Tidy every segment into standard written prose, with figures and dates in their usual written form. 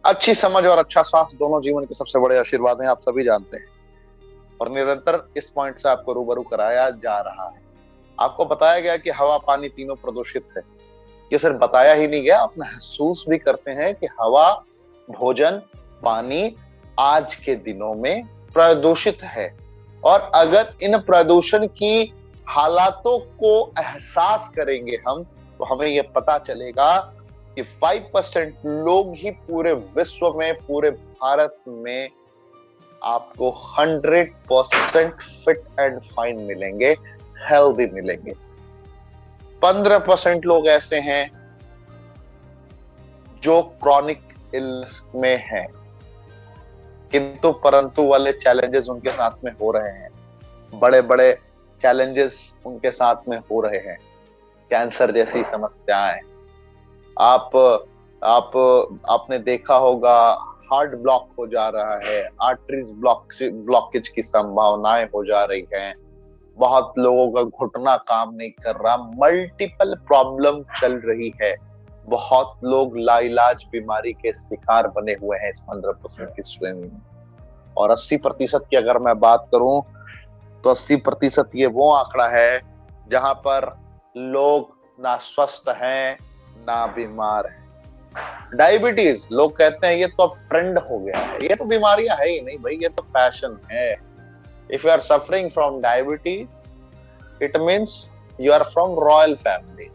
अच्छी समझ और अच्छा स्वास्थ्य दोनों जीवन के सबसे बड़े आशीर्वाद हैं, आप सभी जानते हैं। और निरंतर इस पॉइंट से आपको रूबरू कराया जा रहा है। आपको बताया गया कि हवा पानी तीनों प्रदूषित है। ये सिर्फ बताया ही नहीं गया, आप महसूस भी करते हैं कि हवा, भोजन, पानी आज के दिनों में प्रदूषित है। और अगर इन प्रदूषण की हालातों को एहसास करेंगे हम, तो हमें यह पता चलेगा कि 5% लोग ही पूरे विश्व में, पूरे भारत में आपको 100% फिट एंड फाइन मिलेंगे, हेल्दी मिलेंगे। 15% लोग ऐसे हैं जो क्रॉनिक इलनेस में हैं, किंतु परंतु वाले चैलेंजेस उनके साथ में हो रहे हैं। बड़े बड़े चैलेंजेस उनके साथ में हो रहे हैं, कैंसर जैसी समस्याएं। आपने देखा होगा, हार्ट ब्लॉक हो जा रहा है, आर्टरीज ब्लॉकेज की संभावनाएं हो जा रही हैं। बहुत लोगों का घुटना काम नहीं कर रहा, मल्टीपल प्रॉब्लम चल रही है। बहुत लोग लाइलाज बीमारी के शिकार बने हुए हैं इस 15% की श्रेणी में। और 80% की अगर मैं बात करूं तो 80% ये वो आंकड़ा है जहां पर लोग ना स्वस्थ हैं ना बीमार हैं। डायबिटीज, लोग कहते हैं ये तो अब ट्रेंड हो गया है, ये तो बीमारियां है ही नहीं भाई, ये तो फैशन है। If you are suffering from diabetes, it means you are from royal family.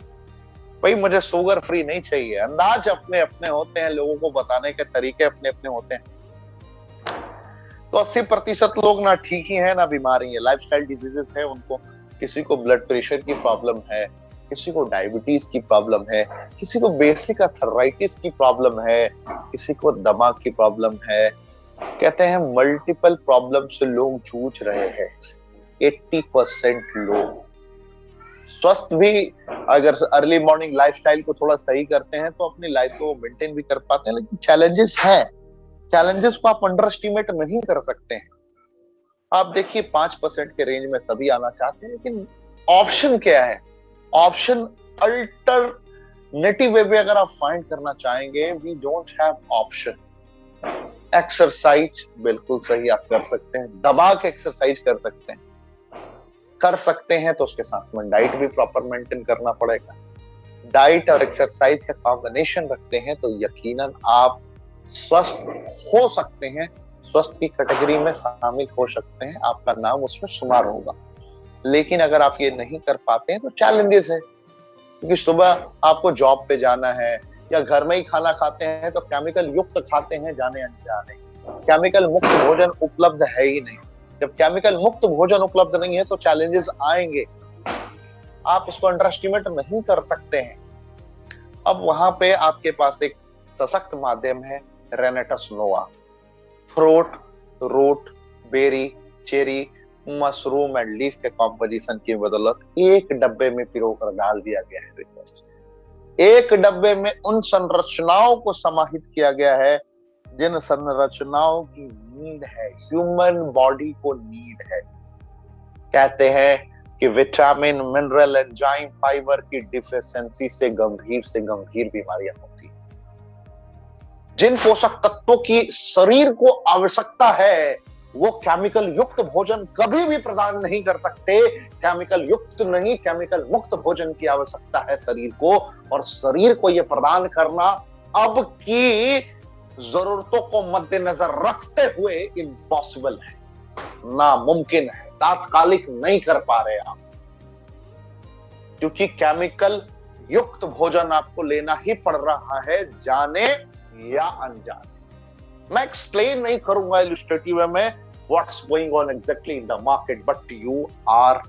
भाई मुझे शुगर फ्री नहीं चाहिए। अंदाज अपने अपने होते हैं, लोगों को बताने के तरीके अपने अपने होते हैं। तो 80% लोग ना ठीक ही है ना बीमारी है, लाइफस्टाइल डिजीजेस है उनको। किसी को ब्लड प्रेशर की प्रॉब्लम है, किसी को डायबिटीज की प्रॉब्लम है, किसी को बेसिक अर्थराइटिस की प्रॉब्लम है, किसी को दिमाग की प्रॉब्लम है। कहते हैं मल्टीपल प्रॉब्लम से लोग जूझ रहे हैं। 80% लोग स्वस्थ भी, अगर अर्ली मॉर्निंग लाइफस्टाइल को थोड़ा सही करते हैं तो अपनी लाइफ को मेंटेन भी कर पाते हैं, लेकिन चैलेंजेस हैं। चैलेंजेस को आप अंडर एस्टिमेट नहीं कर सकते हैं। आप देखिए 5% के रेंज में सभी आना चाहते हैं, लेकिन ऑप्शन क्या है? ऑप्शन अल्टरनेटिव वे में अगर आप फाइंड करना चाहेंगे, we don't have option. Exercise बिल्कुल सही आप कर सकते हैं, दबा के एक्सरसाइज कर सकते हैं तो उसके साथ में डाइट भी प्रॉपर मेंटेन करना पड़ेगा। डाइट और एक्सरसाइज का कॉम्बिनेशन रखते हैं तो यकीनन आप स्वस्थ हो सकते हैं, स्वस्थ की कैटेगरी में शामिल हो सकते हैं, आपका नाम उसमें शुमार होगा। लेकिन अगर आप ये नहीं कर पाते हैं तो चैलेंजेस है, क्योंकि सुबह आपको जॉब पे जाना है या घर में ही खाना खाते हैं तो केमिकल युक्त खाते हैं जाने अनजाने। केमिकल मुक्त भोजन उपलब्ध है ही नहीं। जब केमिकल मुक्त भोजन उपलब्ध नहीं है तो चैलेंजेस आएंगे, आप इसको अंडर एस्टिमेट नहीं कर सकते हैं। अब वहां पे आपके पास एक सशक्त माध्यम है, Renatus Nova. Fruit, root, berry, cherry, mushroom and leaf के कॉम्पोजिशन की बदौलत एक डब्बे में पिरोकर डाल दिया गया है रिसर्च। एक डब्बे में उन संरचनाओं को समाहित किया गया है जिन संरचनाओं की नीड है, ह्यूमन बॉडी को नीड है। कहते हैं कि विटामिन, मिनरल, एंजाइम, फाइबर की डिफिशियंसी से गंभीर बीमारियां होती हैं। जिन पोषक तत्वों की शरीर को आवश्यकता है वो केमिकल युक्त भोजन कभी भी प्रदान नहीं कर सकते। केमिकल युक्त नहीं, केमिकल मुक्त भोजन की आवश्यकता है शरीर को, और शरीर को यह प्रदान करना अब की जरूरतों को मद्देनजर रखते हुए इम्पॉसिबल है, नामुमकिन है, तात्कालिक नहीं कर पा रहे आप, क्योंकि केमिकल युक्त भोजन आपको लेना ही पड़ रहा है, जाने या अनजाने। मैं एक्सप्लेन नहीं करूंगा इलस्ट्रेटिव में what's going on exactly in the market, but you are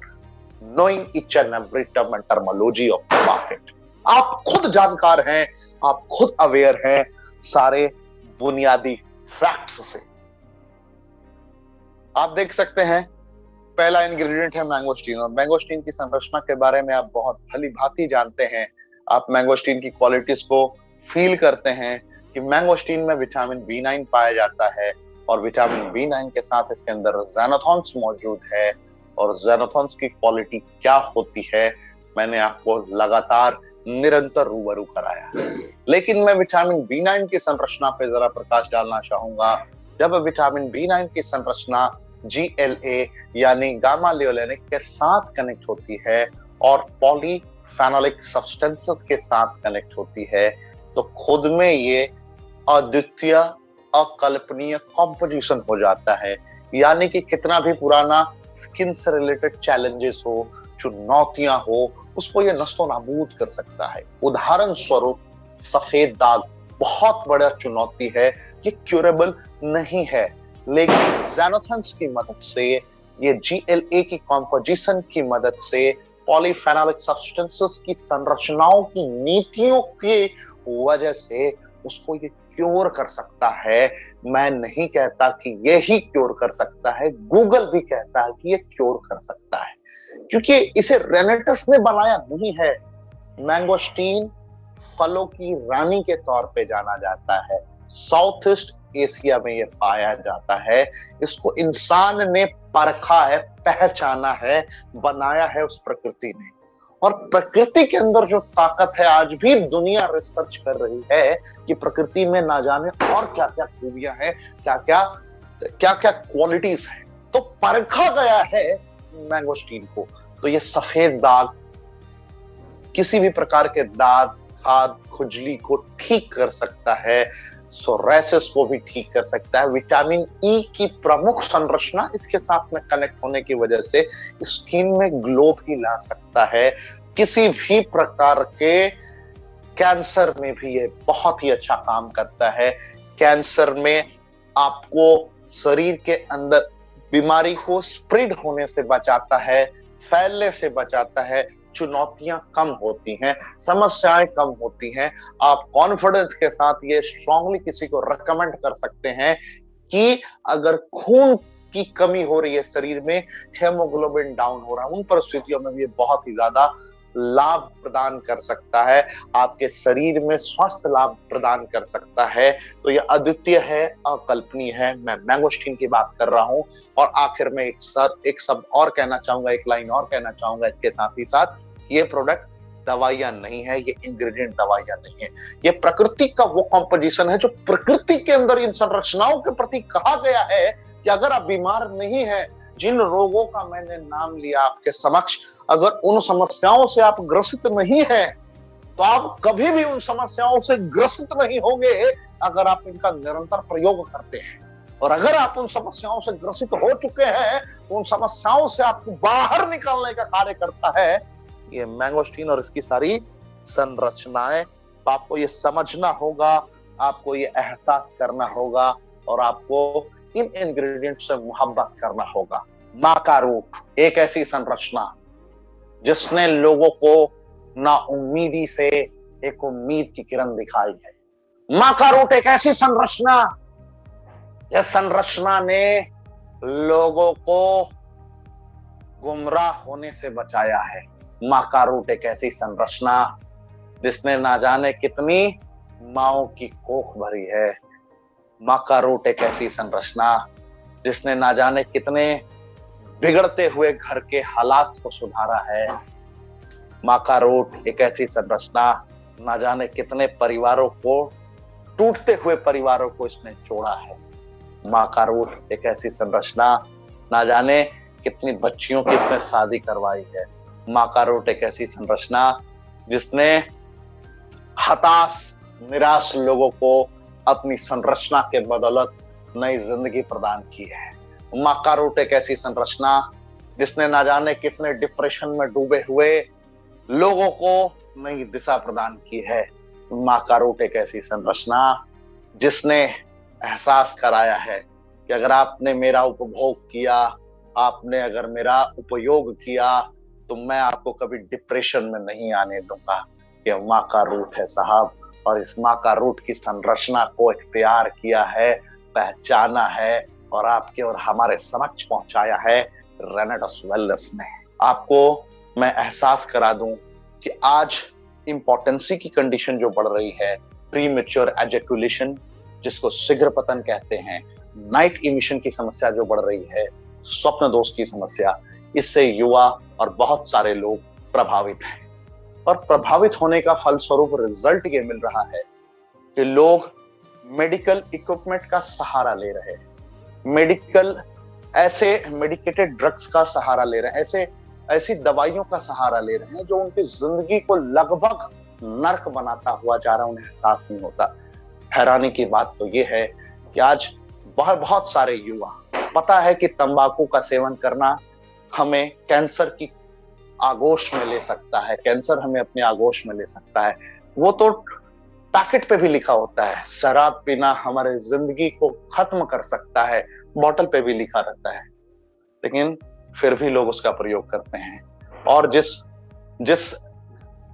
knowing each and every term and terminology of the market. आप खुद जानकार हैं, आप खुद अवेयर हैं सारे बुनियादी फैक्ट्स से। आप देख सकते हैं पहला इंग्रेडिएंट है मैंगोस्टीन, और मैंगोस्टीन की संरचना के बारे में आप बहुत भली भांति जानते हैं। आप मैंगोस्टीन की क्वालिटीज को फील करते हैं कि मैंगोस्टीन में विटामिन B9 पाया जाता है, और विटामिन B9 के साथ इसके अंदर ज़ैनाथॉन्स मौजूद है। और ज़ैनाथॉन्स की क्वालिटी क्या होती है मैंने आपको लगातार निरंतर रूबरू कराया। लेकिन मैं विटामिन B9 की संरचना पे जरा प्रकाश डालना चाहूंगा। जब विटामिन B9 की संरचना GLA यानी गामा लियोलेनिक के साथ कनेक्ट होती है और पॉलीफेनोलिक सब्सटेंसेस के साथ कनेक्ट होती है, तो खुद में ये अद्वितीय अकल्पनीय कॉम्पोजिशन हो जाता है। यानी कि कितना भी पुराना स्किन से रिलेटेड चैलेंजेस हो, चुनौतियां हो, उसको ये नस्तो नाबूद कर सकता है। उदाहरण स्वरूप सफेद दाग बहुत बड़ा चुनौती है, ये क्यूरेबल नहीं है, लेकिन ज़ैनोथेंस की मदद से, ये GLA की कॉम्पोजिशन की मदद से, पॉलीफेनोलिक सब्सटेंसेस की संरचनाओं की नीतियों की वजह से उसको ये क्योर कर सकता है। मैं नहीं कहता कि ये ही क्योर कर सकता है, गूगल भी कहता है कि ये क्योर कर सकता है, क्योंकि इसे रेनेटस ने बनाया नहीं है। मैंगोस्टीन फलों की रानी के तौर पे जाना जाता है, साउथ ईस्ट एशिया में ये पाया जाता है। इसको इंसान ने परखा है, पहचाना है, बनाया है उस प्रकृति ने। और प्रकृति के अंदर जो ताकत है, आज भी दुनिया रिसर्च कर रही है कि प्रकृति में ना जाने और क्या क्या खूबियां हैं, क्या क्या क्वालिटीज हैं, तो परखा गया है मैंगोस्टीन को। तो ये सफेद दाग, किसी भी प्रकार के दाग, खाद, खुजली को ठीक कर सकता है, सोरायसिस को भी ठीक कर सकता है। विटामिन ई की प्रमुख संरचना इसके साथ में कनेक्ट होने की वजह से स्किन में ग्लो भी ला सकता है। किसी भी प्रकार के कैंसर में भी ये बहुत ही अच्छा काम करता है। कैंसर में आपको शरीर के अंदर बीमारी को स्प्रेड होने से बचाता है, फैलने से बचाता है, चुनौतियां कम होती हैं, समस्याएं कम होती हैं। आप कॉन्फिडेंस के साथ ये स्ट्रांगली किसी को रेकमेंड कर सकते हैं कि अगर खून की कमी हो रही है शरीर में, हेमोग्लोबिन डाउन हो रहा है, उन परिस्थितियों में भी ये बहुत ही ज्यादा लाभ प्रदान कर सकता है, आपके शरीर में स्वास्थ्य लाभ प्रदान कर सकता है। तो ये अद्वितीय है, अकल्पनीय है। मैं मैंगोस्टीन की बात कर रहा हूं। और आखिर में एक शब्द और कहना चाहूंगा, एक लाइन और कहना चाहूंगा इसके साथ ही साथ, ये प्रोडक्ट दवाइयां नहीं है, ये इंग्रेडिएंट दवाइयां नहीं है, ये प्रकृति का वो कॉम्पोजिशन है जो प्रकृति के अंदर इन संरचनाओं के प्रति कहा गया है कि अगर आप बीमार नहीं है, जिन रोगों का मैंने नाम लिया आपके समक्ष, अगर उन समस्याओं से आप ग्रसित नहीं हैं, तो आप कभी भी उन समस्याओं से ग्रसित नहीं होंगे अगर आप इनका निरंतर प्रयोग करते हैं। और अगर आप उन समस्याओं से ग्रसित हो चुके हैं, तो उन समस्याओं से आपको बाहर निकालने का कार्य करता है ये मैंगोस्टीन और इसकी सारी संरचनाएं। तो आपको ये समझना होगा, आपको ये एहसास करना होगा और आपको इन इंग्रेडिएंट से मोहब्बत करना होगा। माँ का रूप, एक ऐसी संरचना जिसने लोगों को ना उम्मीदी से एक उम्मीद की किरण दिखाई है। माँ का रूप एक ऐसी संरचना जिस संरचना ने लोगों को गुमराह होने से बचाया है। माँ का रूट एक ऐसी संरचना जिसने ना जाने कितनी माओं की कोख भरी है। माँ का रूट एक ऐसी संरचना जिसने ना जाने कितने बिगड़ते हुए घर के हालात को सुधारा है। माँ का रूट एक ऐसी संरचना, ना जाने कितने परिवारों को, टूटते हुए परिवारों को इसने जोड़ा है। माँ का रूट एक ऐसी संरचना, ना जाने कितनी बच्चियों की इसने शादी करवाई है। माँ का रूट एक ऐसी संरचना जिसने हताश निराश लोगों को अपनी संरचना के बदौलत नई जिंदगी प्रदान की है। माँ का रूट एक ऐसी संरचना जिसने ना जाने कितने डिप्रेशन में डूबे हुए लोगों को नई दिशा प्रदान की है। माँ का रूट एक ऐसी संरचना जिसने एहसास कराया है कि अगर आपने मेरा उपभोग किया, आपने अगर मेरा उपयोग किया, तो मैं आपको कभी डिप्रेशन में नहीं आने दूंगा। ये माँ का रूट है साहब, और इस माँ का रूट की संरचना को इख्तियार किया है, पहचाना है और आपके और हमारे समक्ष पहुंचाया है रेनेटस वेलनेस ने। आपको मैं एहसास करा दूं कि आज इम्पोर्टेंसी की कंडीशन जो बढ़ रही है, प्रीमेच्योर एजैकुलेशन जिसको शीघ्र पतन कहते हैं, नाइट इमिशन की समस्या जो बढ़ रही है, स्वप्न दोष की समस्या, इससे युवा और बहुत सारे लोग प्रभावित हैं। और प्रभावित होने का फलस्वरूप रिजल्ट ये मिल रहा है कि लोग मेडिकल इक्विपमेंट का सहारा ले रहे हैं, ऐसे मेडिकेटेड ड्रग्स का सहारा ले रहे हैं, ऐसी दवाइयों का सहारा ले रहे हैं जो उनकी जिंदगी को लगभग नर्क बनाता हुआ जा रहा है, उन्हें एहसास नहीं होता। हैरानी की बात तो ये है कि आज बहुत सारे युवा, पता है कि तंबाकू का सेवन करना हमें कैंसर की आगोश में ले सकता है, कैंसर हमें अपने आगोश में ले सकता है, वो तो पैकेट पे भी लिखा होता है, शराब पीना हमारे जिंदगी को खत्म कर सकता है, बॉटल पे भी लिखा रहता है, लेकिन फिर भी लोग उसका प्रयोग करते हैं। और जिस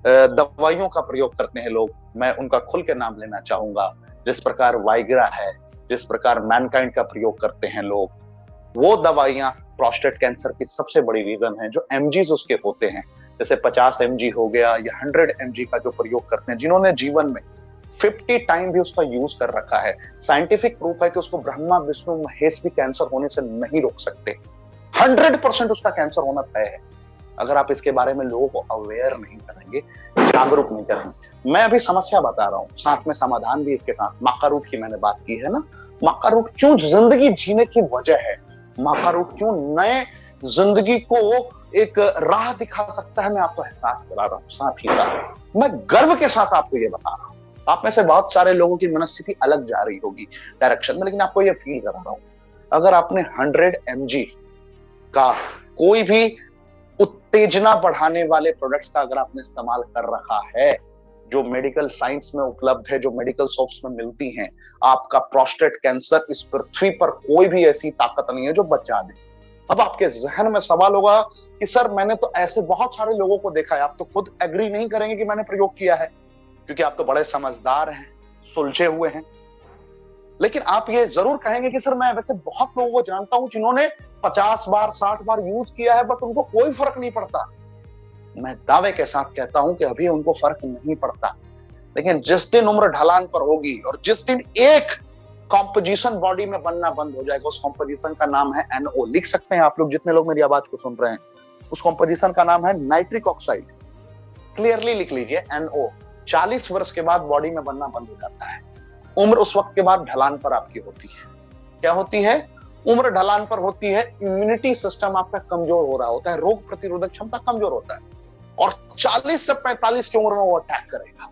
दवाइयों का प्रयोग करते हैं लोग, मैं उनका खुल के नाम लेना चाहूंगा, जिस प्रकार वाइग्रा है, जिस प्रकार मैनकाइंड का प्रयोग करते हैं लोग, वो दवाइयां प्रोस्टेट कैंसर की सबसे बड़ी रीजन है। जो एमजीज उसके होते हैं, जैसे 50 mg हो गया या 100 mg का जो प्रयोग करते हैं, जिन्होंने जीवन में 50 टाइम भी उसका यूज कर रखा है, साइंटिफिक प्रूफ है कि उसको ब्रह्मा विष्णु महेश भी कैंसर होने से नहीं रोक सकते, 100% उसका कैंसर होना तय है। अगर आप इसके बारे में लोगों को अवेयर नहीं करेंगे, जागरूक नहीं करेंगे। मैं अभी समस्या बता रहा हूँ, साथ में समाधान भी इसके साथ। मक्का रूट की मैंने बात की है ना, मक्का रूट क्यों जिंदगी जीने की वजह है, मक्का रूट क्यों नए जिंदगी को एक राह दिखा सकता है, मैं आपको एहसास करा रहा हूँ। साथ ही साथ मैं गर्व के साथ आपको ये बता रहा हूँ। आप में से बहुत सारे लोगों की मनस्थिति अलग जा रही होगी डायरेक्शन में, लेकिन आपको ये फील करा रहा हूँ, अगर आपने 100 mg का कोई भी उत्तेजना बढ़ाने वाले प्रोडक्ट्स का अगर आपने इस्तेमाल कर रखा है, जो मेडिकल साइंस में उपलब्ध है, जो मेडिकल शॉप्स में मिलती हैं, आपका प्रोस्टेट कैंसर इस पृथ्वी पर कोई भी ऐसी ताकत नहीं है जो बचा दे। अब आपके जहन में सवाल होगा कि सर मैंने तो ऐसे बहुत सारे लोगों को देखा है, आप तो खुद एग्री नहीं करेंगे कि मैंने प्रयोग किया है, क्योंकि आप तो बड़े समझदार हैं, सुलझे हुए हैं, लेकिन आप ये जरूर कहेंगे कि सर मैं वैसे बहुत लोगों को जानता हूं जिन्होंने 50 बार 60 बार यूज किया है, बट उनको कोई फर्क नहीं पड़ता। मैं दावे के साथ कहता हूं कि अभी उनको फर्क नहीं पड़ता, लेकिन जिस दिन उम्र ढलान पर होगी और जिस दिन एक कॉम्पोजिशन बॉडी में बनना बंद हो जाएगा, उस कॉम्पोजिशन का नाम है NO। लिख सकते हैं आप लोग जितने लोग मेरी आवाज को सुन रहे हैं, उस कॉम्पोजिशन का नाम है नाइट्रिक ऑक्साइड। क्लियरली लिख लीजिए NO। 40 वर्ष के बाद बॉडी में बनना बंद हो जाता है। उम्र उस वक्त के बाद ढलान पर आपकी होती है। क्या होती है? उम्र ढलान पर होती है, इम्यूनिटी सिस्टम आपका कमजोर हो रहा होता है, रोग प्रतिरोधक क्षमता कमजोर होता है, और 40 से 45 की उम्र में वो अटैक करेगा,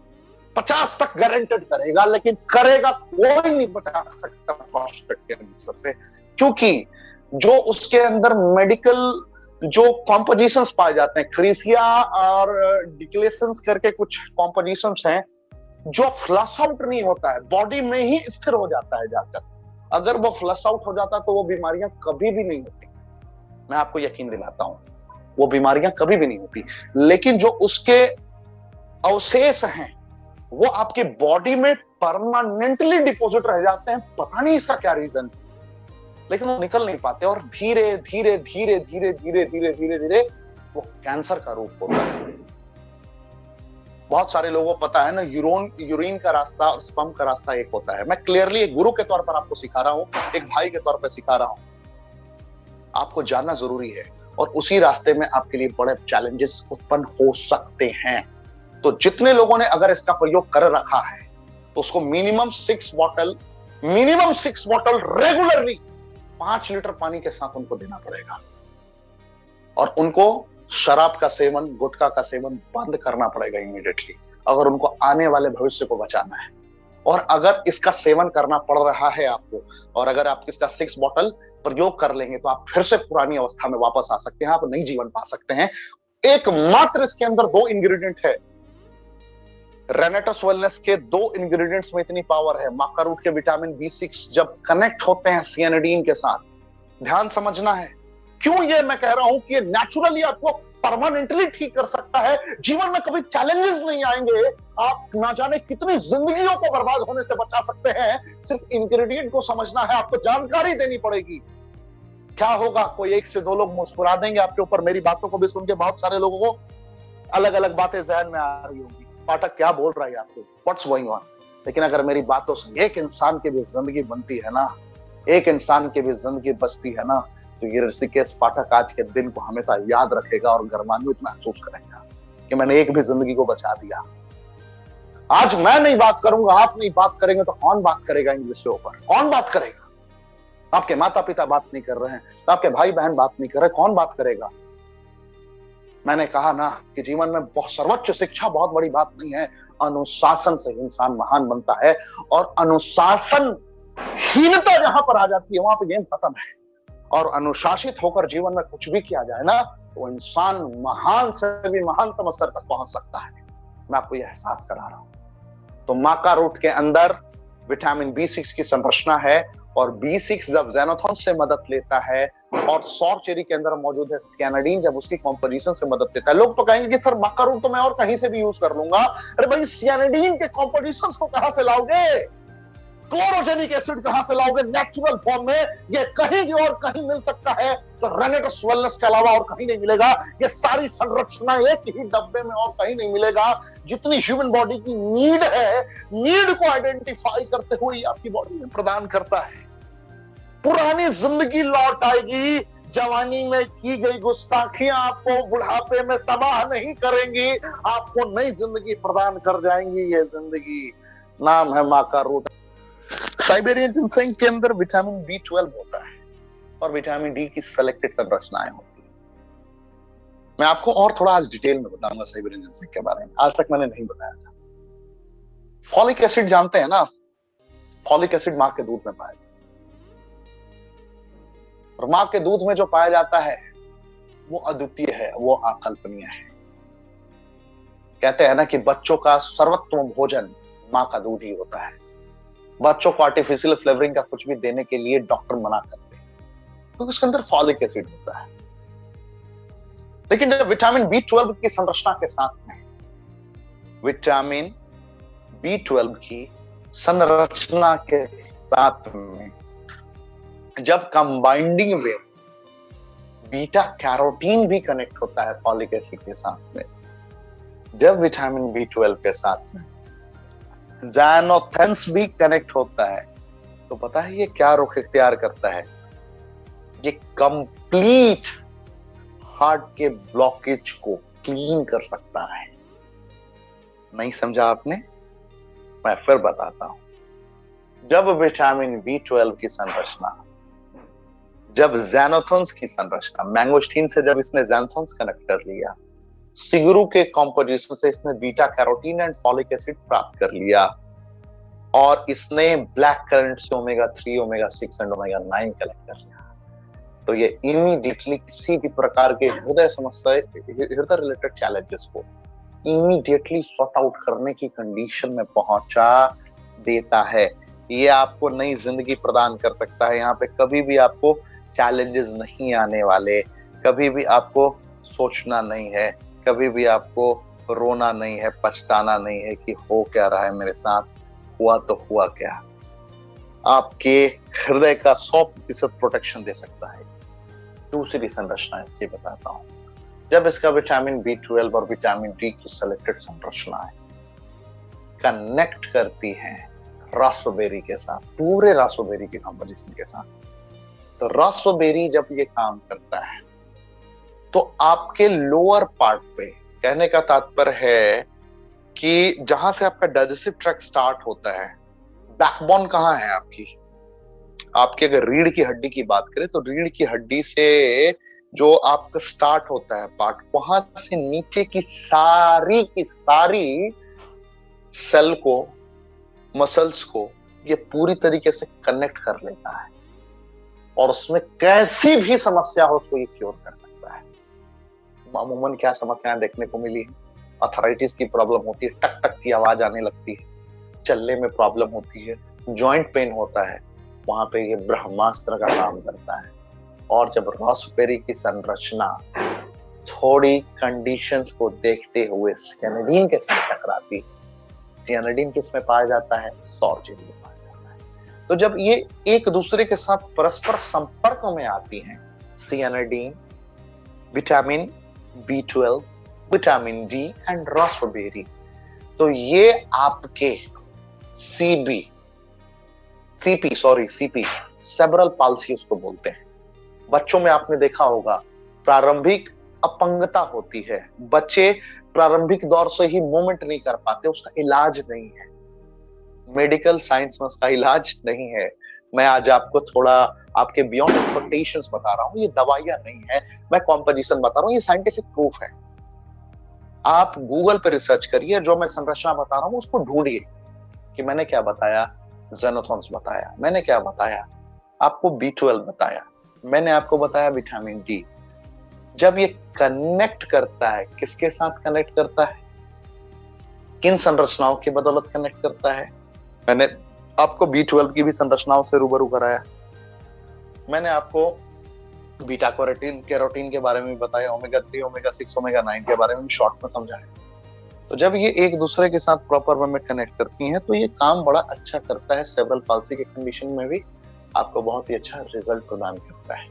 50 तक गारंटेड करेगा, लेकिन करेगा कोई नहीं बचा सकता प्रोस्टेट कैंसर से, क्योंकि जो उसके अंदर मेडिकल जो कॉम्पोजिशंस पाए जाते हैं, क्रीसिया और डिक्लेशंस करके कुछ कॉम्पोजिशंस हैं, जो फ्लश आउट नहीं होता है, बॉडी में ही स्थिर हो जाता है जाकर। अगर वो फ्लश आउट हो जाता तो वो बीमारियां कभी भी नहीं होती, मैं आपको यकीन दिलाता हूं, वो बीमारियां कभी भी नहीं होती। लेकिन जो उसके अवशेष हैं वो आपकी बॉडी में परमानेंटली डिपॉजिट रह जाते हैं, पता नहीं इसका क्या रीजन, लेकिन वो निकल नहीं पाते, और धीरे धीरे धीरे धीरे धीरे धीरे धीरे धीरे वो कैंसर का रूप होता है। बहुत सारे लोगों को पता है ना, यूरिन का रास्ता और स्पर्म का रास्ता एक होता है। मैं क्लियरली एक गुरु के तौर पर आपको सिखा रहा हूं, एक भाई के तौर पर सिखा रहा हूं, आपको जानना जरूरी है, और उसी रास्ते में आपके लिए बड़े चैलेंजेस उत्पन्न हो सकते हैं। तो जितने लोगों ने अगर इसका प्रयोग कर रखा है, तो उसको मिनिमम 6 बॉटल रेगुलरली 5 लीटर पानी के साथ उनको देना पड़ेगा, और उनको शराब का सेवन, गुटखा का सेवन बंद करना पड़ेगा इमीडिएटली, अगर उनको आने वाले भविष्य को बचाना है। और अगर इसका सेवन करना पड़ रहा है आपको, और अगर आप इसका 6 बॉटल प्रयोग कर लेंगे, तो आप फिर से पुरानी अवस्था में वापस आ सकते हैं, आप नई जीवन पा सकते हैं। एकमात्र इसके अंदर 2 इंग्रेडिएंट है, रेनेटस वेलनेस के 2 इंग्रेडिएंट्स में इतनी पावर है। मक्का रूट के विटामिन B6 जब कनेक्ट होते हैं सियानिडीन के साथ, ध्यान समझना है क्यों ये मैं कह रहा हूं कि ये नेचुरली आपको परमानेंटली ठीक कर सकता है, जीवन में कभी चैलेंजेस नहीं आएंगे, आप ना जाने कितनी जिंदगियों को बर्बाद होने से बचा सकते हैं। सिर्फ इंग्रेडिएंट को समझना है, आपको जानकारी देनी पड़ेगी। क्या होगा, कोई 1 से 2 लोग मुस्कुरा देंगे आपके ऊपर, मेरी बातों को भी सुन के बहुत सारे लोगों को अलग अलग बातें जहन में आ रही होंगी, पाठक क्या बोल रहा है आपको, व्हाट्स गोइंग ऑन। लेकिन अगर मेरी बातों से एक इंसान की भी जिंदगी बनती है ना, एक इंसान की भी जिंदगी बचती है ना, तो ये ऋषिकेश पाठक आज के दिन को हमेशा याद रखेगा और गर्मान्वित महसूस करेगा। कि मैंने एक भी जिंदगी को बचा दिया। आज मैं नहीं बात करूंगा, आप नहीं बात करेंगे तो कौन बात करेगा इन विषयों पर? कौन बात करेगा? आपके माता पिता बात नहीं कर रहे हैं, आपके भाई बहन बात नहीं कर रहे, कौन बात करेगा? मैंने कहा ना कि जीवन में सर्वोच्च शिक्षा बहुत बड़ी बात नहीं है, अनुशासन से इंसान महान बनता है। और अनुशासनहीनता जहां पर आ जाती है वहां पर गेम खत्म है। और अनुशासित होकर जीवन में कुछ भी किया जाए ना, तो इंसान महान से भी महानतम स्तर तक पहुंच सकता है। मैं आपको यह एहसास करा रहा हूं। तो माका रूट के अंदर विटामिन B6 की संरचना है, और B6 जब ज़ैनोथॉन से मदद लेता है, और सौर चेरी के अंदर मौजूद है सियानाडीन जब उसकी कॉम्पोजिशन से मदद लेता है। लोग तो कहेंगे कि सर माका रूट तो मैं और कहीं से भी यूज कर लूंगा। अरे भाई, सियानाडीन के कॉम्पोजिशन को कहां से लाओगे? क्लोरोजेनिक एसिड कहां से लाओगे नेचुरल फॉर्म में? ये कहीं भी और कहीं मिल सकता है, तो रेनेटस वेलनेस के अलावा और कहीं नहीं मिलेगा। ये सारी संरचना एक ही डब्बे में और कहीं नहीं मिलेगा। जितनी ह्यूमन बॉडी की नीड है, नीड को आइडेंटिफाई करते हुए आपकी बॉडी में प्रदान करता है। पुरानी जिंदगी लौट आएगी, जवानी में की गई गुस्ताखियां आपको बुढ़ापे में तबाह नहीं करेंगी, आपको नई जिंदगी प्रदान कर जाएंगी। ये जिंदगी नाम है माका रूट। साइबेरियन जिनसेंग के अंदर विटामिन B12 होता है और विटामिन डी की सेलेक्टेड संरचनाएं होती है। मैं आपको और थोड़ा आज डिटेल में बताऊंगा साइबेरियन जिनसेंग के बारे में, आज तक मैंने नहीं बताया था। फॉलिक एसिड जानते हैं ना? फॉलिक एसिड मां के दूध में पाया जाता है, और मां के दूध में जो पाया जाता है वो अद्वितीय है, वो अकल्पनीय है। कहते हैं ना कि बच्चों का सर्वोत्तम भोजन मां का दूध ही होता है। बच्चों को आर्टिफिशियल फ्लेवरिंग का कुछ भी देने के लिए डॉक्टर मना करते हैं, क्योंकि उसके अंदर फॉलिक एसिड होता है। लेकिन जब विटामिन B12 की संरचना के साथ में, विटामिन B12 की संरचना के साथ में जब कंबाइंडिंग में बीटा कैरोटीन भी कनेक्ट होता है फॉलिक एसिड के साथ में, जब विटामिन B12 के साथ में ज़ैनोथेंस भी कनेक्ट होता है, तो पता है ये क्या रुख इख्तियार करता है? ये कंप्लीट हार्ट के ब्लॉकेज को क्लीन कर सकता है। नहीं समझा आपने? मैं फिर बताता हूं। जब विटामिन B12 की संरचना, जब ज़ैनोथेंस की संरचना, मैंगोस्टीन से जब इसने ज़ैनोथेंस कनेक्ट कर लिया, सिगरू के कॉम्पोजिशन से इसने beta carotene and folic acid प्राप्त कर लिया, और इसने ब्लैक करंट से ओमेगा-3, ओमेगा-6 एंड ओमेगा-9 कलेक्ट कर लिया, तो ये इमीडिएटली किसी भी प्रकार के हृदय समस्या, हृदय रिलेटेड चैलेंजेस को इमीडिएटली सॉर्ट आउट करने की कंडीशन में पहुंचा देता है। ये आपको नई जिंदगी प्रदान कर सकता है। यहाँ पे कभी भी आपको चैलेंजेस नहीं आने वाले, कभी भी आपको सोचना नहीं है, कभी भी आपको रोना नहीं है, पछताना नहीं है कि हो क्या रहा है मेरे साथ, हुआ तो हुआ क्या। आपके हृदय का 100% प्रोटेक्शन दे सकता है। दूसरी संरचना इसकी बताता हूं। जब इसका विटामिन B12 और विटामिन डी की सेलेक्टेड संरचनाएं कनेक्ट करती हैं रास्पबेरी के साथ, पूरे रास्पबेरी के कॉम्पोजिशन के साथ, तो रास्पबेरी जब ये काम करता है तो आपके लोअर पार्ट पे, कहने का तात्पर्य है कि जहां से आपका डाइजेस्टिव ट्रैक्ट स्टार्ट होता है, बैकबोन कहाँ है आपकी? आपकी अगर रीढ़ की हड्डी की बात करें तो रीढ़ की हड्डी से जो आपका स्टार्ट होता है पार्ट, वहां से नीचे की सारी सेल को, मसल्स को ये पूरी तरीके से कनेक्ट कर लेता है, और उसमें कैसी भी समस्या हो उसको ये क्योर कर सकता है। अमूमन क्या समस्याएं देखने को मिली है? अर्थराइटिस की प्रॉब्लम होती है, टक टक की आवाज आने लगती है, चलने में प्रॉब्लम होती है, जॉइंट पेन होता है, वहां पे ये ब्रह्मास्त्र का काम करता है। और जब रास्पबेरी की संरचना थोड़ी कंडीशंस को देखते हुए सियानाडीन के साथ टकराती, सियानाडीन किसमें पाया जाता है? सौर चेरी में पाया जाता है। तो जब ये एक दूसरे के साथ परस्पर संपर्क में आती हैं, cyanidin, vitamin B12, vitamin D and raspberry, तो ये आपके सीपी, सेरेब्रल पाल्सी उसको बोलते हैं। बच्चों में आपने देखा होगा प्रारंभिक अपंगता होती है, बच्चे प्रारंभिक दौर से ही मूवमेंट नहीं कर पाते, उसका इलाज नहीं है। मेडिकल साइंस में उसका इलाज नहीं है। मैं आज आपको थोड़ा आपके बियॉन्ड एक्सपेक्टेशंस बता रहा हूँ, ये दवाइयां नहीं है, मैं कॉम्पोजिशन बता रहा हूँ, ये साइंटिफिक प्रूफ है। आप गूगल पे रिसर्च करिए, जो मैं संरचना बता रहा हूँ उसको ढूंढिए कि मैंने क्या बताया, ज़ेनोथॉन्स बताया, मैंने क्या बताया, आपको B12 बताया, मैंने आपको बताया विटामिन डी। जब ये कनेक्ट करता है, किसके साथ कनेक्ट करता है, किन संरचनाओं की बदौलत कनेक्ट करता है। मैंने आपको B12 की भी संरचनाओं से रूबरू कराया, मैंने आपको बीटा कैरोटीन के बारे में बताया, ओमेगा 3, ओमेगा 6, ओमेगा 9 के बारे में शॉर्ट में समझाया। तो जब ये एक दूसरे के साथ प्रॉपर वे में कनेक्ट करती हैं तो ये काम बड़ा अच्छा करता है। सेरेब्रल पाल्सी के कंडीशन में भी आपको बहुत ही अच्छा रिजल्ट प्रदान करता है।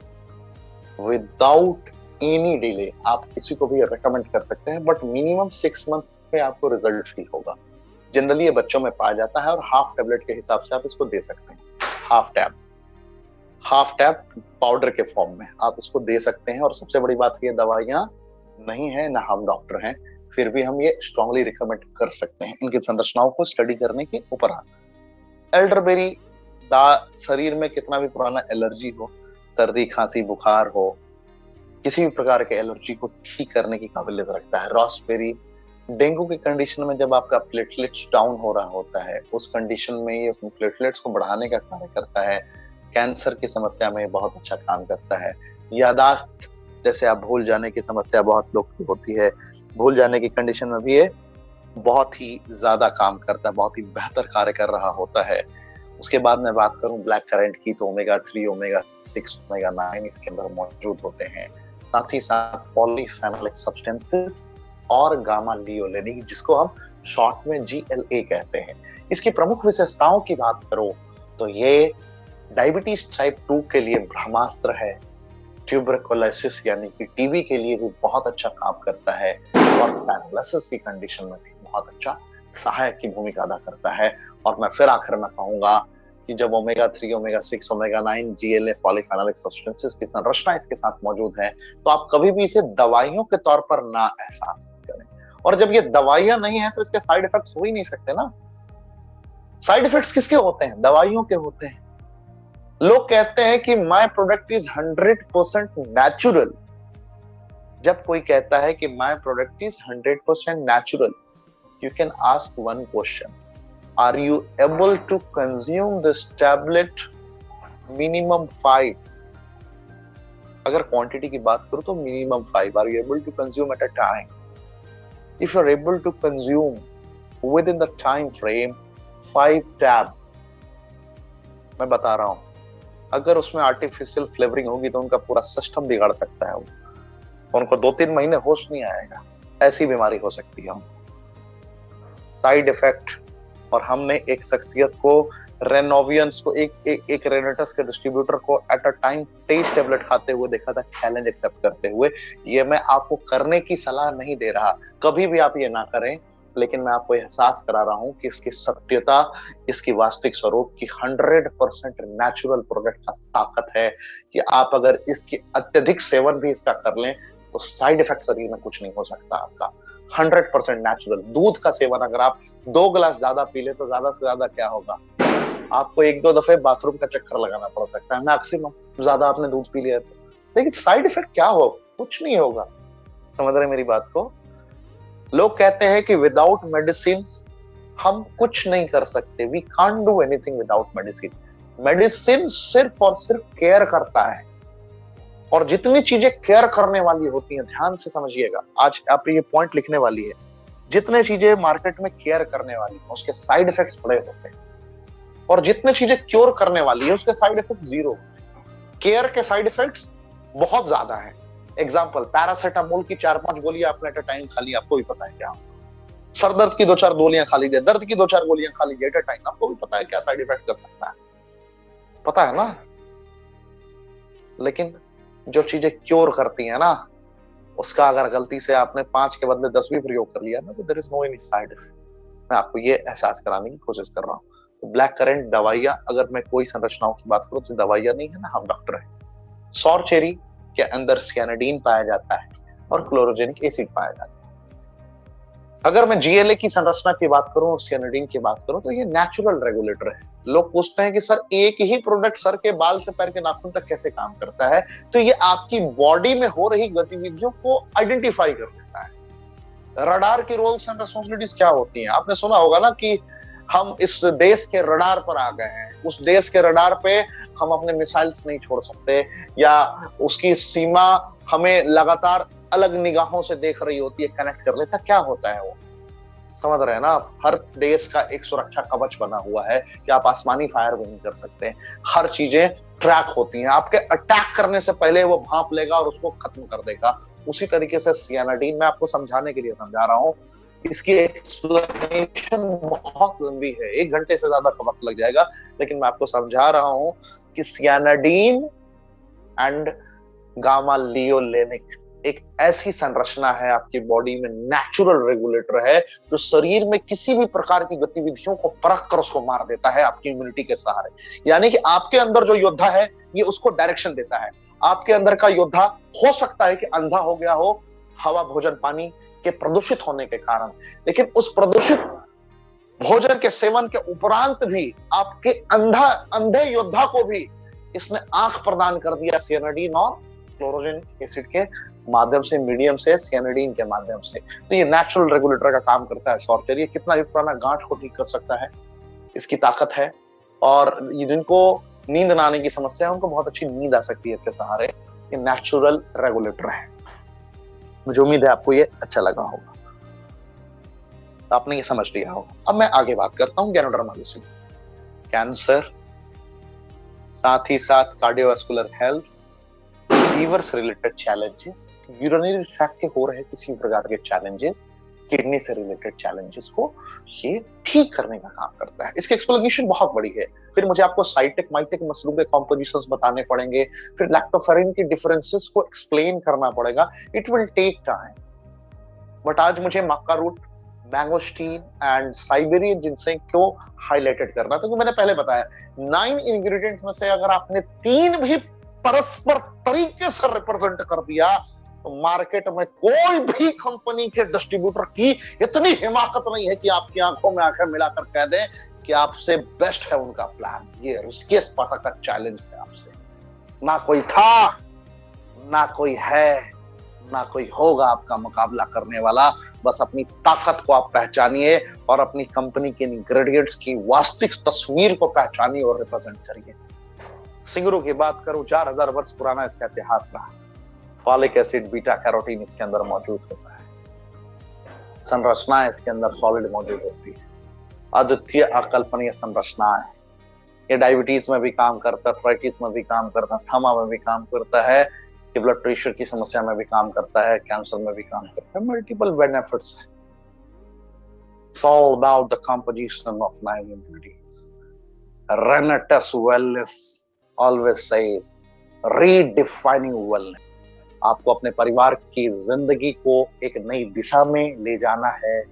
विदाउट एनी डिले आप किसी को भी रेकमेंड कर सकते हैं, बट मिनिमम 6 मंथ में आपको रिजल्ट फील होगा। जनरली ये बच्चों में पाया जाता है और हाफ टेबलेट के हिसाब से आप इसको दे सकते हैं। हाफ टैब पाउडर के फॉर्म में आप इसको दे सकते हैं। और सबसे बड़ी बात, ये दवाइयां नहीं है, ना हम डॉक्टर हैं, फिर भी हम ये स्ट्रांगली रिकमेंड कर सकते हैं। इनकी संरचनाओं को स्टडी करने के ऊपर एल्डरबेरी शरीर में कितना भी पुराना एलर्जी हो, सर्दी खांसी बुखार हो, किसी भी प्रकार के एलर्जी को ठीक करने की काबिलियत रखता है। रास्पबेरी डेंगू की कंडीशन में जब आपका प्लेटलेट्स डाउन हो रहा होता है, उस कंडीशन में ये प्लेटलेट्स को बढ़ाने का कार्य करता है। कैंसर की समस्या में बहुत अच्छा काम करता है। यादाश्त, जैसे आप भूल जाने की समस्या बहुत लोग की होती है, भूल जाने की कंडीशन में भी ये बहुत ही ज्यादा काम करता है, बहुत ही बेहतर कार्य कर रहा होता है। उसके बाद मैं बात करूं ब्लैक करेंट की, तो ओमेगा 3, ओमेगा 6, ओमेगा 9 इसके अंदर मौजूद होते हैं। साथ ही साथ पॉलीफेनोलिक सब्सटेंसेस और गामा लियोलेनिक, जिसको हम शॉर्ट में GLA कहते हैं। इसकी प्रमुख विशेषताओं की बात करूं तो ये डायबिटीज टाइप 2 के लिए ब्रह्मास्त्र है। ट्यूबरकुलोसिस यानी कि टीबी के लिए भी बहुत अच्छा काम करता है और पैरालिसिस की कंडीशन में भी बहुत अच्छा सहायक की भूमिका अदा करता है। और मैं फिर आखिर में कहूंगा कि जब omega 3, omega 6, omega 9, GLA polyphenolic substances की संरचना इसके साथ मौजूद है, तो आप कभी भी इसे दवाइयों के तौर पर ना एहसास करें। और जब ये दवाइयां नहीं है तो इसके साइड इफेक्ट्स हो ही नहीं सकते ना। साइड इफेक्ट्स किसके होते हैं? दवाइयों के होते हैं। लोग कहते हैं कि माय प्रोडक्ट इज 100% नेचुरल। जब कोई कहता है कि my product is 100% natural, you can ask one question: are you able to consume this tablet minimum 5? अगर क्वांटिटी की बात करूं तो minimum 5 are you able to consume at a time? If you're able to consume within the time frame 5 tab, मैं बता रहा हूं, अगर उसमें आर्टिफिशियल फ्लेवरिंग होगी तो उनका पूरा सिस्टम बिगाड़ सकता है। उनको 2-3 महीने होश नहीं आएगा, ऐसी बीमारी हो सकती है। साइड इफेक्ट, और हमने एक शख्सियत को, रेनोवियंस को, एक रेनेटस के डिस्ट्रीब्यूटर को एट अ टाइम 23 टेबलेट खाते हुए देखा था, चैलेंज एक्सेप्ट करते हुए। ये मैं आपको करने की सलाह नहीं दे रहा, कभी भी आप ये ना करें, लेकिन मैं आपको एहसास करा रहा हूं कि इसकी सत्यता, इसकी वास्तविक स्वरूप की 100% नेचुरल प्रोडक्ट का ताकत है कि आप अगर इसकी अत्यधिक सेवन भी इसका कर लें तो साइड इफेक्ट शरीर में कुछ नहीं हो सकता आपका। 100% नेचुरल। दूध का सेवन अगर आप 2 गिलास ज्यादा पी ले तो ज्यादा से ज्यादा क्या होगा, आपको 1-2 दफे बाथरूम का चक्कर लगाना पड़ सकता है मैक्सिमम, ज्यादा आपने दूध पी लिया तो। लेकिन साइड इफेक्ट क्या हो, कुछ नहीं होगा। समझ रहे मेरी बात को? लोग कहते हैं कि विदाउट मेडिसिन हम कुछ नहीं कर सकते, we can't do anything without medicine. Medicine सिर्फ और सिर्फ केयर करता है, और जितनी चीजें केयर करने वाली होती हैं, ध्यान से समझिएगा, आज आप ये पॉइंट लिखने वाली है, जितने चीजें मार्केट में केयर करने वाली हैं उसके साइड इफेक्ट्स बड़े होते हैं, और जितने चीजें क्योर करने वाली है उसके साइड इफेक्ट 0। केयर के साइड इफेक्ट्स बहुत ज्यादा है। एग्जाम्पल, पैरासिटामोल की 4-5 गोलियां आपने एट अ टाइम खा ली, आपको भी पता है क्या। सर दर्द की 2-4 गोलियां खा लीजिए, दर्द की 2-4 गोलियां खा लीजिए एट अ टाइम, आपको भी पता है क्या साइड इफेक्ट कर सकता है, पता है ना। लेकिन जो चीजें क्योर करती है ना, उसका अगर गलती से आपने 5 के बदले 10 भी प्रयोग कर लिया ना, तो there is no any side effect. मैं आपको ये एहसास कराने की कोशिश कर रहा हूँ। तो ब्लैक करेंट दवाइयां, अगर मैं कोई संरचनाओं की बात करूँ तो दवाइयां नहीं है ना, हम डॉक्टर है। सौर चेरी के अंदर सियानिडीन पाया जाता है और क्लोरोजेनिक एसिड पाया जाता है। अगर मैं जीएलए की संरचना की बात करूं, सियानिडीन की बात करूं, तो ये नेचुरल रेगुलेटर है। लोग पूछते हैं कि सर एक ही प्रोडक्ट सर के बाल से पैर के नाखून तक कैसे काम करता है? तो ये आपकी बॉडी में हो रही गतिविधियों को आइडेंटिफाई कर देता है। रडार की रोल्स एंड रिस्पॉन्सिबिलिटीज क्या होती हैं? आपने सुना होगा ना कि हम इस देश के रडार पर आ गए हैं, उस देश के रडार पे हम अपने मिसाइल्स नहीं छोड़ सकते, या उसकी सीमा हमें लगातार अलग निगाहों से देख रही होती है, कनेक्ट कर लेता। क्या होता है वो? समझ रहे हैं ना आप? हर देश का एक सुरक्षा कवच बना हुआ है कि आप आसमानी फायर भी नहीं कर सकते। हर चीजें ट्रैक होती हैं, आपके अटैक करने से पहले वो भांप लेगा और उसको खत्म कर देगा। उसी तरीके से सियानाडीन मैं आपको समझाने के लिए समझा रहा हूं। इसकी एक्सप्लेनेशन बहुत लंबी है, 1 घंटे से ज्यादा का वक्त लग जाएगा, लेकिन मैं आपको समझा रहा हूं कि सियानाडीन एंड गामा लियोलेनिक एक ऐसी संरचना है आपकी बॉडी में, नेचुरल रेगुलेटर है, जो शरीर में किसी भी प्रकार की गतिविधियों को परख कर उसको मार देता है आपकी इम्यूनिटी के सहारे। यानी कि आपके अंदर जो योद्धा है, ये उसको डायरेक्शन देता है। आपके अंदर का योद्धा हो सकता है कि अंधा हो गया हो हवा, भोजन, पानी के प्रदूषित होने के कारण, लेकिन उस प्रदूषित भोजन के सेवन के उपरांत भी आपके अंधे योद्धा को भी इसने आंख प्रदान कर दिया सियानाडीन और क्लोरोजेनिक एसिड के माध्यम से, मीडियम से, सियानाडीन के माध्यम से। तो ये नेचुरल रेगुलेटर का काम करता है। सॉर्टर ये कितना भी पुराना गांठ को ठीक कर सकता है, इसकी ताकत है। और जिनको नींद ना आने की समस्या है, उनको बहुत अच्छी नींद आ सकती है इसके सहारे। ये नेचुरल रेगुलेटर है। मुझे उम्मीद है आपको ये अच्छा लगा होगा, आपने ये समझ लिया होगा। अब मैं आगे बात करता हूँ गैनोडर्मालिसी, कैंसर, साथ ही साथ कार्डियोवास्कुलर हेल्थ, लीवर से रिलेटेड चैलेंजेस, यूरिनरी ट्रैक्ट के हो रहे किसी प्रकार के चैलेंजेस, किडनी से रिलेटेड चैलेंजेस को ये ठीक करने का काम करता है। इसकी एक्सप्लेनेशन बहुत बड़ी है। फिर मुझे आपको साइटिक माइटिक मसलूम के कॉम्पोजिशंस बताने पड़ेंगे, फिर लैक्टोफेरिन के डिफरेंसेस को एक्सप्लेन करना पड़ेगा। It will take time, but आज मुझे maca root, mangosteen and Siberian ginseng को हाईलाइटेड करना, क्योंकि मैंने पहले बताया 9 इंग्रेडिएंट में से अगर आपने 3 भी परस्पर तरीके से रिप्रेजेंट कर दिया, तो मार्केट में कोई भी कंपनी के डिस्ट्रीब्यूटर की इतनी हिमाकत नहीं है कि आपकी आंखों में आंखें मिलाकर कह दें कि आपसे बेस्ट है उनका प्लान। ये रिस्की स्पार्टा का चैलेंज है आपसे। ना कोई था, ना कोई है, ना कोई होगा आपका मुकाबला करने वाला। बस अपनी ताकत को आप पहचानिए और अपनी कंपनी के इंग्रेडिएंट्स की वास्तविक तस्वीर को पहचानिए और रिप्रेजेंट करिए। सिंगरू की बात करूं, 4000 वर्ष पुराना इसका इतिहास रहा। फॉलिक एसिड, बीटा कैरोटीन इसके अंदर मौजूद होता है, संरचनाएं इसके अंदर सॉलिड मौजूद होती है, अद्वितीय अकल्पनीय संरचनाएं। ये डायबिटीज में भी काम करता है, आर्थराइटिस में भी काम करता है, अस्थमा में भी काम करता है, ये ब्लड प्रेशर की समस्या में भी काम करता है, कैंसर में भी काम करता है। मल्टीपल बेनिफिट्स है। It's all about the composition of 9 ingredients. Renatus Wellness always says, redefining wellness. आपको अपने परिवार की जिंदगी को एक नई दिशा में ले जाना है,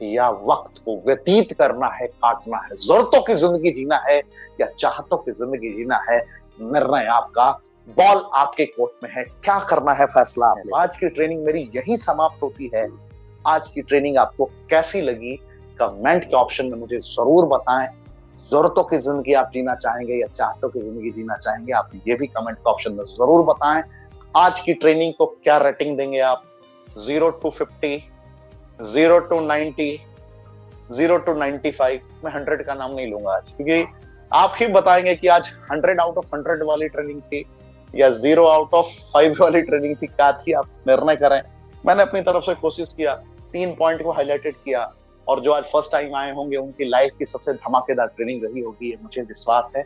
या वक्त को व्यतीत करना है, काटना है, जरूरतों की जिंदगी जीना है या चाहतों की जिंदगी जीना है, निर्णय आपका, बॉल आपके कोर्ट में है। क्या करना है फैसला आपका। आज की ट्रेनिंग मेरी यही समाप्त होती है। आज की ट्रेनिंग आपको कैसी लगी कमेंट के ऑप्शन में मुझे जरूर बताएं। जरूरतों की जिंदगी आप जीना चाहेंगे या चाहतों की जिंदगी जीना चाहेंगे, आप ये भी कमेंट के ऑप्शन में जरूर बताएं। आज की ट्रेनिंग को क्या रेटिंग देंगे आप? 0 to 50, 0 to 90, 0 to 95। मैं 100 का नाम नहीं लूंगा आज, क्योंकि आप ही बताएंगे कि आज 100 आउट ऑफ 100 वाली ट्रेनिंग थी या 0 आउट ऑफ 5 वाली ट्रेनिंग थी। क्या थी आप निर्णय करें। मैंने अपनी तरफ से कोशिश किया, 3 पॉइंट को हाईलाइटेड किया, और जो आज फर्स्ट टाइम आए होंगे उनकी लाइफ की सबसे धमाकेदार ट्रेनिंग रही होगी, मुझे विश्वास है।